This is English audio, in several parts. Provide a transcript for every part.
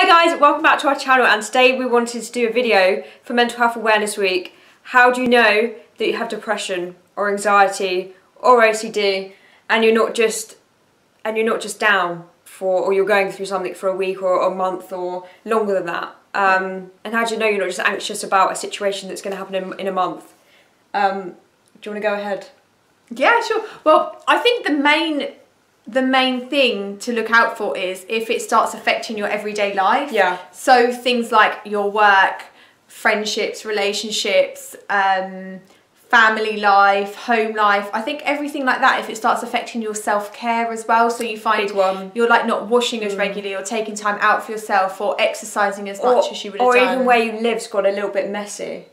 Hi guys, welcome back to our channel, and today we wanted to do a video for Mental Health Awareness Week. How do you know that you have depression or anxiety or OCD and you're not just down for, or you're going through something for a week or a month or longer than that? And how do you know you're not just anxious about a situation that's going to happen in a month? Do you want to go ahead? Yeah, sure. Well, I think the main thing to look out for is if it starts affecting your everyday life. Yeah. So things like your work, friendships, relationships, family life, home life. I think everything like that, if it starts affecting your self-care as well, so you find you're like not washing as regularly or taking time out for yourself or exercising as much as you would have done. Or even where you live's got a little bit messy.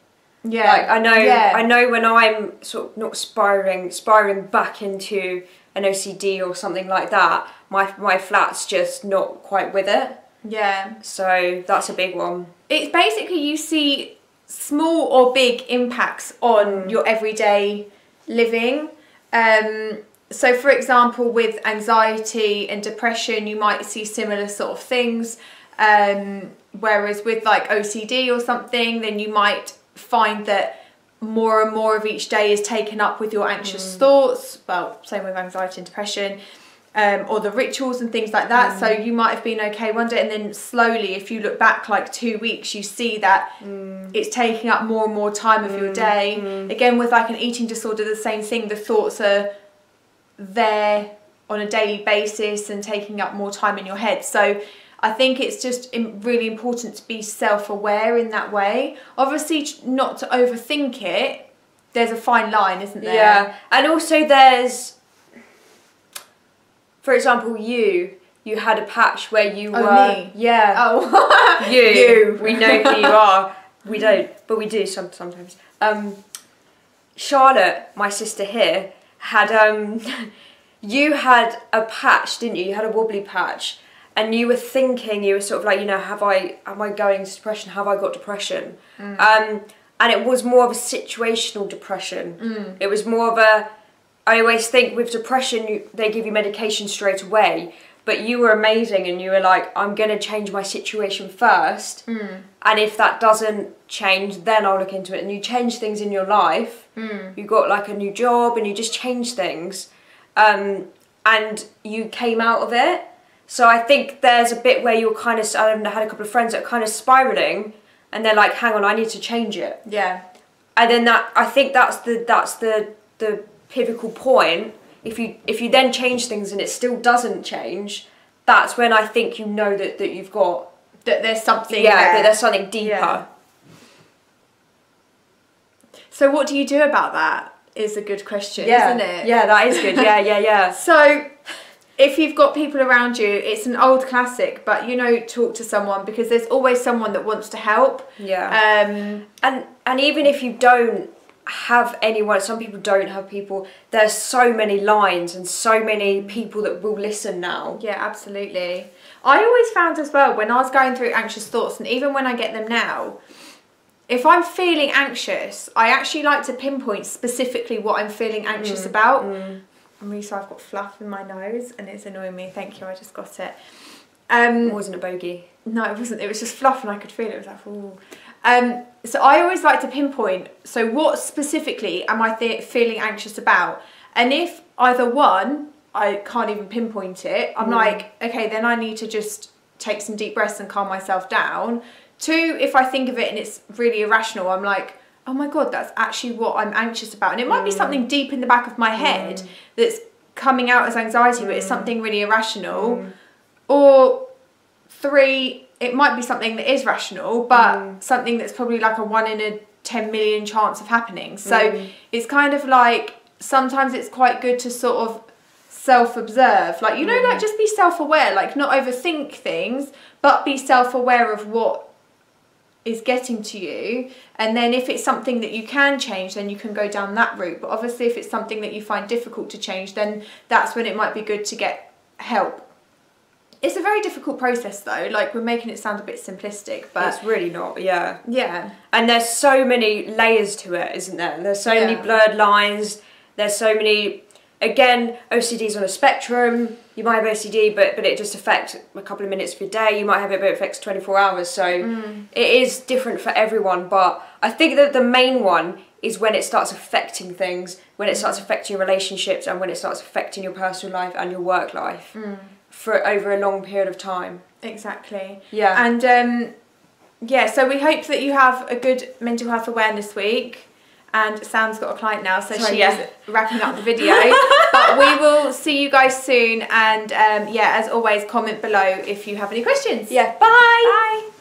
Yeah. Like I know when I'm sort of not spiraling back into an OCD or something like that, my flat's just not quite with it. Yeah. So that's a big one. It's basically you see small or big impacts on your everyday living. So for example, with anxiety and depression, you might see similar sort of things. Whereas with like OCD or something, then you might find that more and more of each day is taken up with your anxious thoughts. Well, same with anxiety and depression, or the rituals and things like that. So you might have been okay one day, and then slowly, if you look back like 2 weeks, you see that it's taking up more and more time of your day. Again, with like an eating disorder, the same thing. The thoughts are there on a daily basis and taking up more time in your head. So I think it's just really important to be self-aware in that way. Obviously, not to overthink it. There's a fine line, isn't there? Yeah, and also there's, for example, you had a patch where you were... me? Yeah. Oh. You. We know who you are. We don't, but we do sometimes. Charlotte, my sister here, had... you had a patch, didn't you? You had a wobbly patch. And you were thinking, you were sort of like, you know, am I going into depression? Have I got depression? And it was more of a situational depression. It was more of a, I always think with depression, they give you medication straight away. But you were amazing and you were like, I'm going to change my situation first. And if that doesn't change, then I'll look into it. And you change things in your life. You got like a new job and you just changed things. And you came out of it. So I think there's a bit where you're kind of, I had a couple of friends that are kind of spiraling, and they're like, hang on, I need to change it. Yeah. And then I think that's the pivotal point. If you then change things and it still doesn't change, that's when I think you know that you've got, that there's something that there's something deeper. Yeah. So what do you do about that is a good question, isn't it? Yeah, that is good. Yeah. So if you've got people around you, it's an old classic, but you know, talk to someone, because there's always someone that wants to help. Yeah. And even if you don't have anyone, some people don't have people, there's so many lines and so many people that will listen now. Yeah, absolutely. I always found as well, when I was going through anxious thoughts, and even when I get them now, if I'm feeling anxious, I actually like to pinpoint specifically what I'm feeling anxious about. I'm really sorry, I've got fluff in my nose and it's annoying me. Thank you, I just got it. It wasn't a bogey. No, it wasn't. It was just fluff and I could feel it. It was like, ooh. So I always like to pinpoint, so what specifically am I feeling anxious about? And if either one, I can't even pinpoint it, I'm like, okay, then I need to just take some deep breaths and calm myself down. Two, if I think of it and it's really irrational, I'm like, oh my God, that's actually what I'm anxious about. And it might be something deep in the back of my head that's coming out as anxiety, but it's something really irrational. Or three, it might be something that is rational, but something that's probably like a 1 in a 10 million chance of happening. So it's kind of like, sometimes it's quite good to sort of self-observe. Like, you know, like just be self-aware, like not overthink things, but be self-aware of what is getting to you, and then if it's something that you can change, then you can go down that route. But obviously if it's something that you find difficult to change, then that's when it might be good to get help. It's a very difficult process though, like we're making it sound a bit simplistic, but it's really not. Yeah. And there's so many layers to it, isn't there? There's so many blurred lines, there's so many, again, OCD's on a spectrum. you might have OCD, but it just affects a couple of minutes of your day. You might have it, but it affects 24 hours. So it is different for everyone. But I think that the main one is when it starts affecting things, when it starts affecting your relationships, and when it starts affecting your personal life and your work life for over a long period of time. Exactly. Yeah. And yeah, so we hope that you have a good mental health awareness week. And Sam's got a client now, so she's wrapping up the video. But we will see you guys soon. And yeah, as always, comment below if you have any questions. Yeah. Bye. Bye.